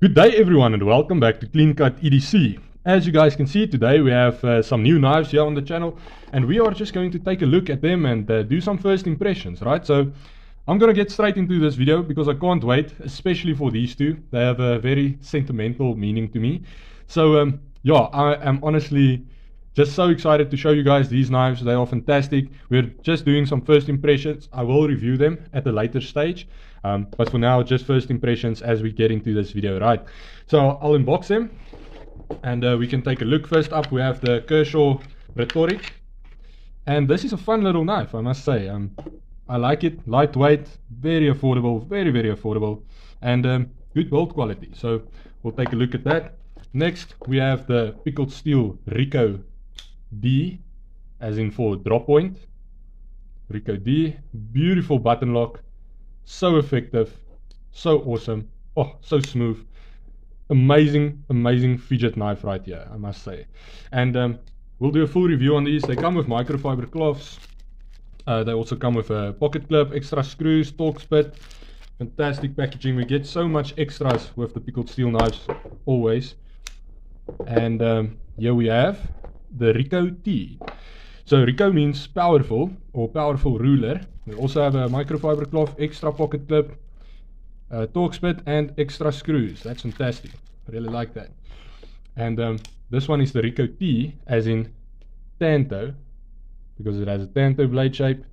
Good day everyone and welcome back to Clean Cut EDC. As you guys can see, today we have some new knives here on the channel and we are just going to take a look at them and do some first impressions, right? So I'm going to get straight into this video because I can't wait, especially for these two. They have a very sentimental meaning to me. So yeah, I am honestly just so excited to show you guys these knives. They are fantastic. We're just doing some first impressions. I will review them at a later stage. But for now, just first impressions as we get into this video, right? So I'll unbox them and we can take a look. First up, we have the Kershaw Rhetoric. And this is a fun little knife, I must say. I like it, lightweight, very affordable, very affordable, and good build quality. So we'll take a look at that. Next, we have the pickled steel Rico D, as in for drop point. Rico D, beautiful button lock, so effective, so awesome, oh, so smooth. Amazing fidget knife right here, I must say. And we'll do a full review on these. They come with microfiber cloths. They also come with a pocket clip, extra screws, Torx bit. Fantastic packaging. We get so much extras with the pickled steel knives, always. And here we have the Rico D. So Rico means powerful or powerful ruler. We also have a microfiber cloth, extra pocket clip, Torx bit, and extra screws. That's fantastic. I really like that. And this one is the Rico T, as in Tanto, because it has a Tanto blade shape.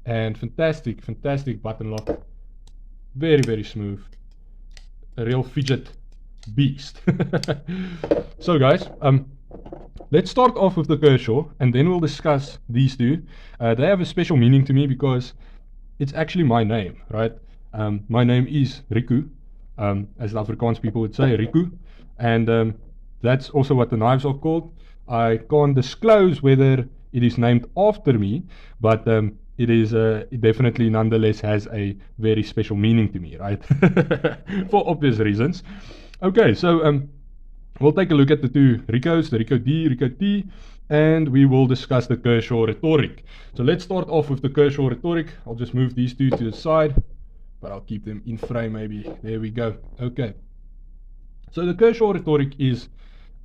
And fantastic button lock. Very smooth. A real fidget beast. So guys, let's start off with the Kershaw and then we'll discuss these two. They have a special meaning to me because it's actually my name, right? My name is Ricco, as the Afrikaans people would say, Ricco, and that's also what the knives are called. I can't disclose whether it is named after me, but it definitely nonetheless has a very special meaning to me, right? For obvious reasons. Okay, so we'll take a look at the two Ricos, the Rico D, Rico T, and we will discuss the Kershaw Rhetoric. So let's start off with the Kershaw Rhetoric. I'll just move these two to the side, but I'll keep them in frame maybe. There we go. Okay. So the Kershaw Rhetoric is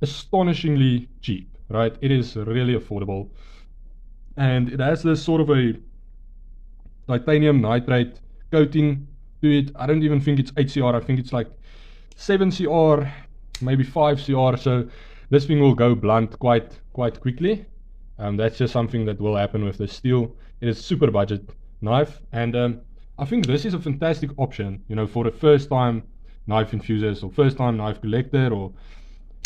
astonishingly cheap, right? It is really affordable. And it has this sort of a titanium nitrate coating to it. I don't even think it's HCR. I think it's like 7CR, maybe 5CR. So this thing will go blunt quite quickly. That's just something that will happen with the steel. It is super budget knife, and I think this is a fantastic option, you know, for a first time knife enthusiast or first time knife collector or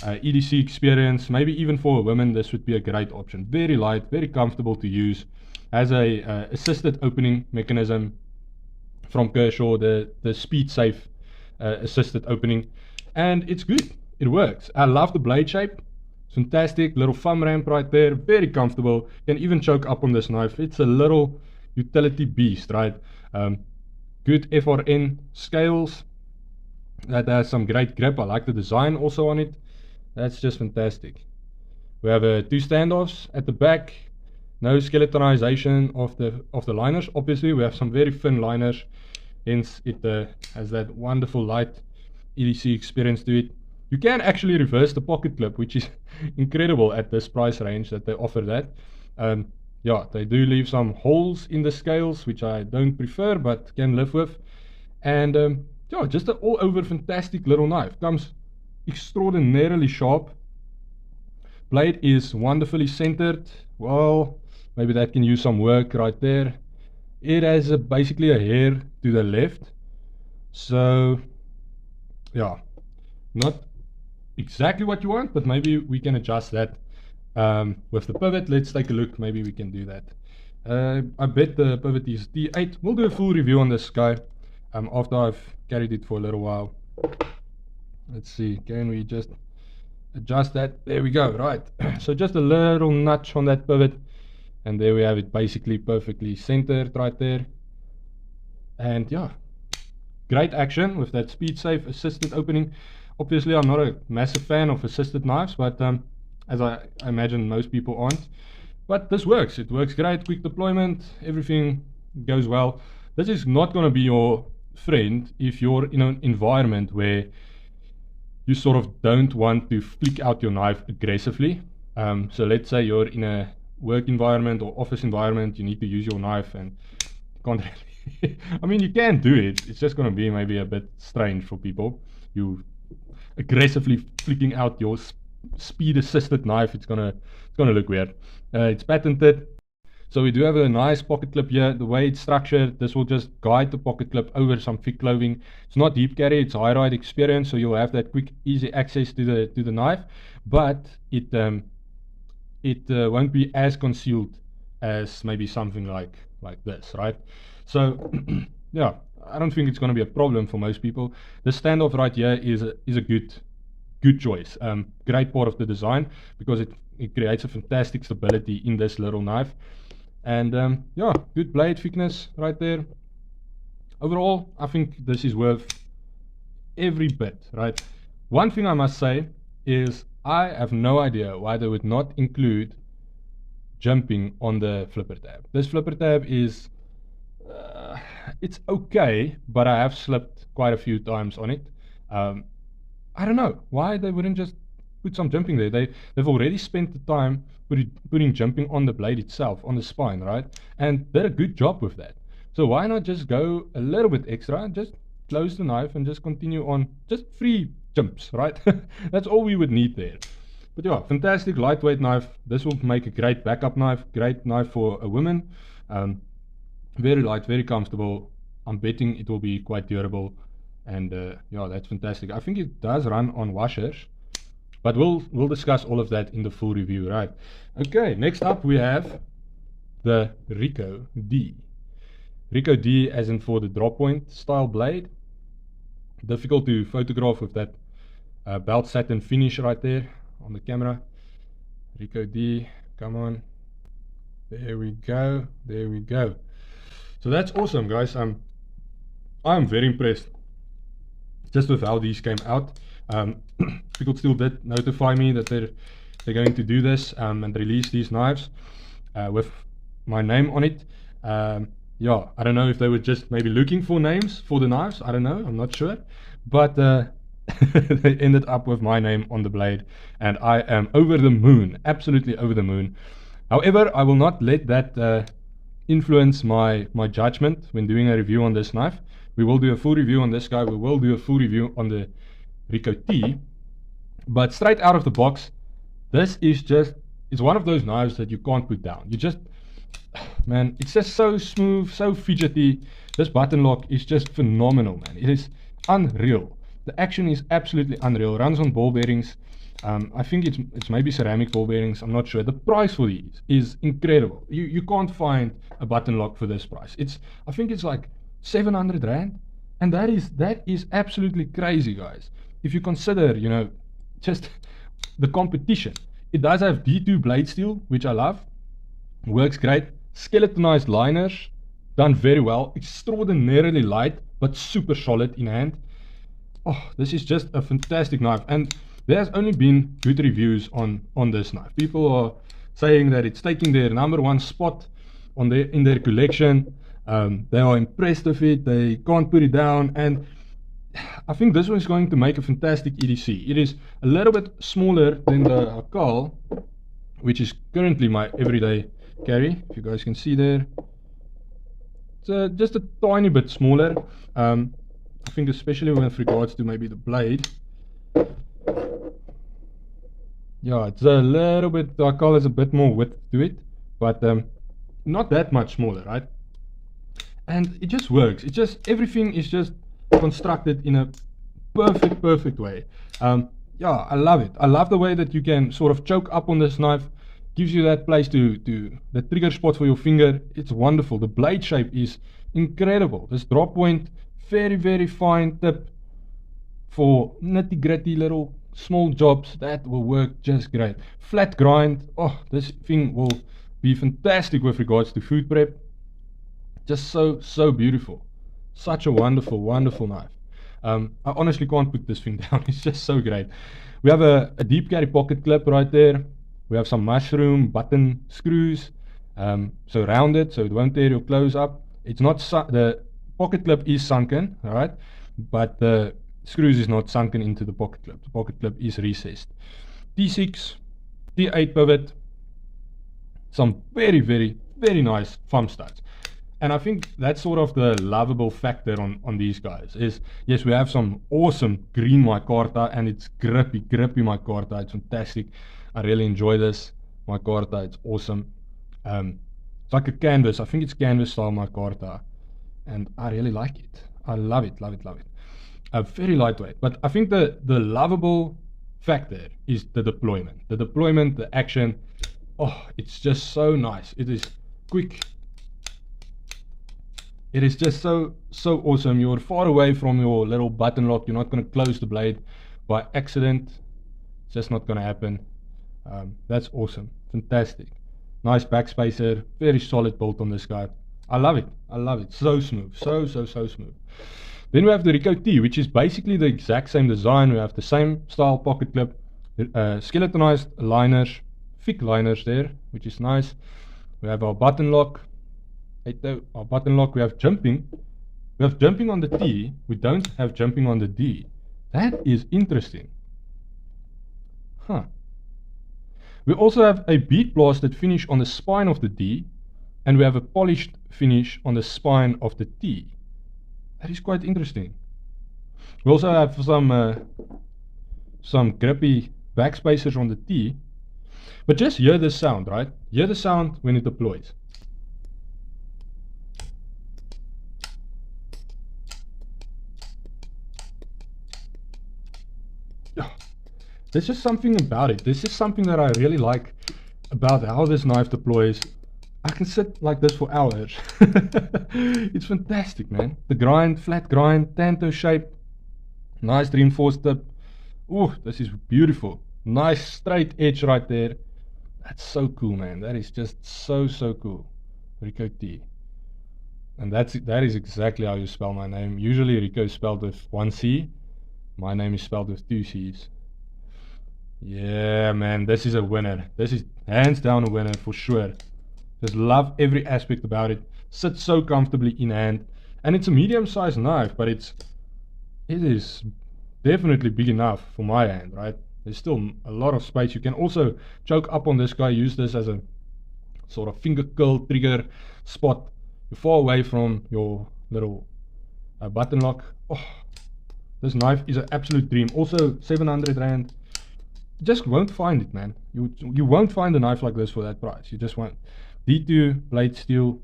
EDC experience. Maybe even for a woman, this would be a great option. Very light, very comfortable to use. Has a assisted opening mechanism from Kershaw, the speed safe assisted opening, and it's good. It works. I love the blade shape. It's fantastic. Little thumb ramp right there. Very comfortable. Can even choke up on this knife. It's a little utility beast, right? Good FRN scales. That has some great grip. I like the design also on it. That's just fantastic. We have two standoffs at the back. No skeletonization of the liners. Obviously, we have some very thin liners. Hence, it has that wonderful light EDC experience to it. You can actually reverse the pocket clip, which is incredible at this price range that they offer that. Yeah, they do leave some holes in the scales, which I don't prefer, but can live with. And yeah, just an all-over fantastic little knife. Comes extraordinarily sharp. Blade is wonderfully centered. Well, maybe that can use some work right there. It has basically a hair to the left. So, yeah, not exactly what you want, but maybe we can adjust that with the pivot. Let's take a look. Maybe we can do that. I bet the pivot is T8. We'll do a full review on this guy after I've carried it for a little while. Let's see. Can we just adjust that? There we go. Right. So just a little notch on that pivot. And there we have it, basically perfectly centered right there. And yeah, great action with that speed safe assisted opening. Obviously, I'm not a massive fan of assisted knives, but as I imagine most people aren't. But this works. It works great. Quick deployment. Everything goes well. This is not going to be your friend if you're in an environment where you sort of don't want to flick out your knife aggressively. So let's say you're in a work environment or office environment, you need to use your knife and you can't really, I mean, you can do it, it's just going to be maybe a bit strange for people. You aggressively flicking out your speed assisted knife, it's gonna look weird. It's patented. So we do have a nice pocket clip here. The way it's structured, this will just guide the pocket clip over some thick clothing. It's not deep carry, it's high ride experience, so you'll have that quick, easy access to the knife, but it won't be as concealed as maybe something like this, right? So yeah, I don't think it's going to be a problem for most people. The standoff right here is a good choice. Great part of the design because it creates a fantastic stability in this little knife. And yeah, good blade thickness right there. Overall, I think this is worth every bit, right? One thing I must say is I have no idea why they would not include jumping on the flipper tab. This flipper tab is, it's okay, but I have slipped quite a few times on it. I don't know why they wouldn't just put some jumping there. They've already spent the time putting jumping on the blade itself, on the spine, right? And did a good job with that. So why not just go a little bit extra, just close the knife and just continue on just 3 jumps, right? That's all we would need there. But yeah, fantastic lightweight knife. This will make a great backup knife, great knife for a woman. Very light, very comfortable. I'm betting it will be quite durable. And yeah, that's fantastic. I think it does run on washers. But we'll discuss all of that in the full review, right? Okay, next up we have the Rico D. Rico D as in for the drop point style blade. Difficult to photograph with that belt satin finish right there on the camera. Rico D, come on. There we go, there we go. So that's awesome, guys. I'm very impressed just with how these came out. People still did notify me that they're going to do this and release these knives with my name on it. Yeah, I don't know if they were just maybe looking for names for the knives. I don't know, I'm not sure. But they ended up with my name on the blade, and I am over the moon, absolutely over the moon. However, I will not let that influence my judgment when doing a review on this knife. We will do a full review on this guy. We will do a full review on the Rico T. But straight out of the box, this is just, it's one of those knives that you can't put down. You just, man, it's just so smooth, so fidgety. This button lock is just phenomenal, man. It is unreal. The action is absolutely unreal. Runs on ball bearings. I think it's maybe ceramic ball bearings. I'm not sure. The price for these is incredible. You can't find a button lock for this price. I think it's like 700 Rand. And that is absolutely crazy, guys. If you consider, you know, just the competition. It does have D2 blade steel, which I love. Works great. Skeletonized liners, done very well. Extraordinarily light, but super solid in hand. Oh, this is just a fantastic knife. And there has only been good reviews on this knife. People are saying that it's taking their #1 spot in their collection. They are impressed with it. They can't put it down. And I think this one is going to make a fantastic EDC. It is a little bit smaller than the Hakal, which is currently my everyday carry. If you guys can see there, it's just a tiny bit smaller. I think especially with regards to maybe the blade. Yeah, it's a little bit, the Hakal has a bit more width to it, but not that much smaller, right? And it just works. Everything is just constructed in a perfect way. Yeah, I love it. I love the way that you can sort of choke up on this knife. Gives you that place to the trigger spot for your finger. It's wonderful. The blade shape is incredible. This drop point, very fine tip for nitty gritty little small jobs. That will work just great. Flat grind. Oh, this thing will be fantastic with regards to food prep. Just so beautiful. Such a wonderful knife. I honestly can't put this thing down. It's just so great. We have a deep carry pocket clip right there. We have some mushroom button screws, so rounded, so it won't tear your clothes up. It's not the pocket clip is sunken, all right, but the screws is not sunken into the pocket clip. The pocket clip is recessed. T6, T8 pivot, some very, very, very nice thumb studs. And I think that's sort of the lovable factor on these guys is, yes, we have some awesome green micarta, and it's grippy micarta. It's fantastic. I really enjoy this micarta. It's awesome. It's like a canvas. I think it's canvas style micarta, and I really like it. I love it. Very lightweight. But I think the lovable factor is the deployment. The deployment, the action. Oh, it's just so nice. It is quick. It is just so awesome. You're far away from your little button lock. You're not going to close the blade by accident. It's just not going to happen. That's awesome. Fantastic. Nice backspacer. Very solid bolt on this guy. I love it. So smooth. So smooth. Then we have the Rico D, which is basically the exact same design. We have the same style pocket clip, skeletonized liners, thick liners there, which is nice. We have our button lock. Our button lock. We have jumping. We have jumping on the T. We don't have jumping on the D. That is interesting. Huh. We also have a bead blasted finish on the spine of the D, and we have a polished finish on the spine of the T. That is quite interesting. We also have some grippy backspacers on the T. But just hear the sound, right? Hear the sound when it deploys. There's just something about it. There's just something that I really like about how this knife deploys. I can sit like this for hours. It's fantastic, man. The grind, flat grind, tanto shape, nice reinforced tip. Oh, this is beautiful. Nice straight edge right there. That's so cool, man. That is just so cool. Rico D. And that is exactly how you spell my name. Usually Rico is spelled with 1 C. My name is spelled with 2 C's. Yeah, man, this is a winner. This is hands down a winner for sure. Just love every aspect about it. Sits so comfortably in hand. And it's a medium-sized knife, but it is definitely big enough for my hand, right? There's still a lot of space. You can also choke up on this guy, use this as a sort of finger curl trigger spot. You're far away from your little button lock. Oh, this knife is an absolute dream. Also 700 Rand. You just won't find it, man. You won't find a knife like this for that price. You just won't. D2 blade steel.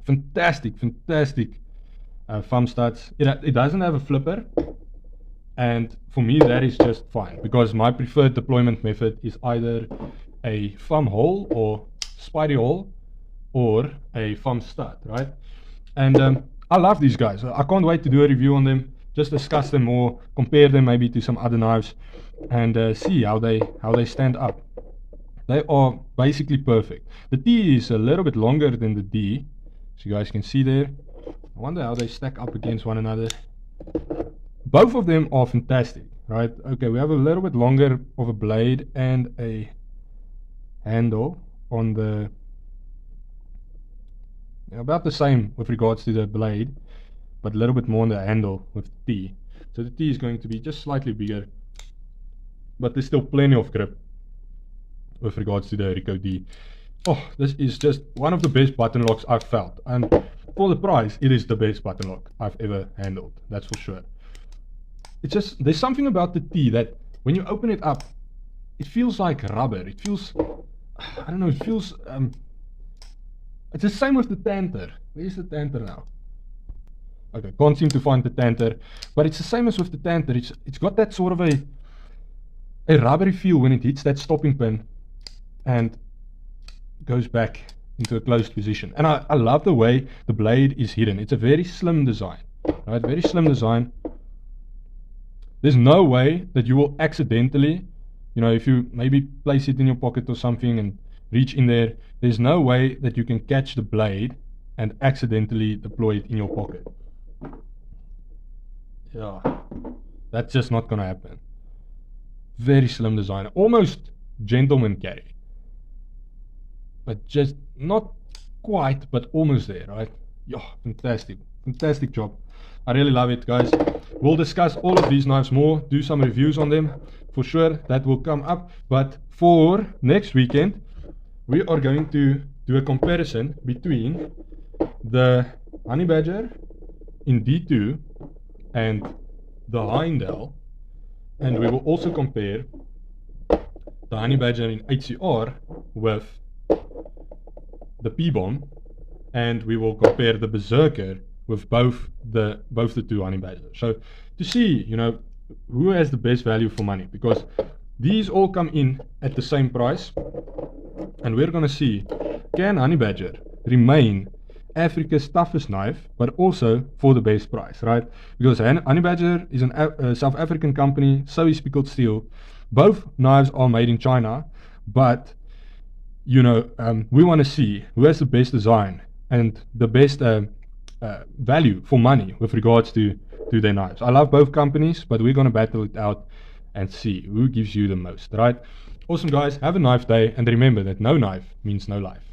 Fantastic thumb studs. It doesn't have a flipper, and for me that is just fine, because my preferred deployment method is either a thumb hole or spidey hole or a thumb stud, right? And I love these guys. I can't wait to do a review on them, just discuss them more, compare them maybe to some other knives, and see how they stand up. They are basically perfect. The T is a little bit longer than the D, as you guys can see there. I wonder how they stack up against one another. Both of them are fantastic, right? Okay, we have a little bit longer of a blade and a handle on the... about the same with regards to the blade, but a little bit more on the handle with the T. So the T is going to be just slightly bigger, but there's still plenty of grip with regards to the Rico D. Oh, this is just one of the best button locks I've felt, and for the price, it is the best button lock I've ever handled, that's for sure. It's just, there's something about the T that when you open it up, it feels like rubber. It feels, I don't know, it feels, it's the same with the Tanter. Where's the Tanter now? Okay, can't seem to find the Tanter, but it's the same as with the Tanter. It's got that sort of a rubbery feel when it hits that stopping pin and goes back into a closed position. And I love the way the blade is hidden. It's a very slim design, right? Very slim design. There's no way that you will accidentally, you know, if you maybe place it in your pocket or something and reach in there, there's no way that you can catch the blade and accidentally deploy it in your pocket. Yeah, that's just not gonna happen. Very slim design, almost gentleman carry, but just not quite, but almost there, right? Yeah, fantastic job. I really love it, guys. we'll discuss all of these knives more, do some reviews on them. For sure, that will come up. But for next weekend, we are going to do a comparison between the Honey Badger in D2 and the Heindel, and we will also compare the Honey Badger in HCR with the P-Bomb, and we will compare the Berserker with both the two Honey Badgers. So to see, you know, who has the best value for money, because these all come in at the same price, and we're going to see, can Honey Badger remain Africa's toughest knife, but also for the best price, right? Because Honey Badger is a South African company, so is Pickled Steel. Both knives are made in China, but you know, we want to see who has the best design and the best value for money with regards to their knives. I love both companies, but we're going to battle it out and see who gives you the most, right? Awesome, guys. Have a knife day, and remember that no knife means no life.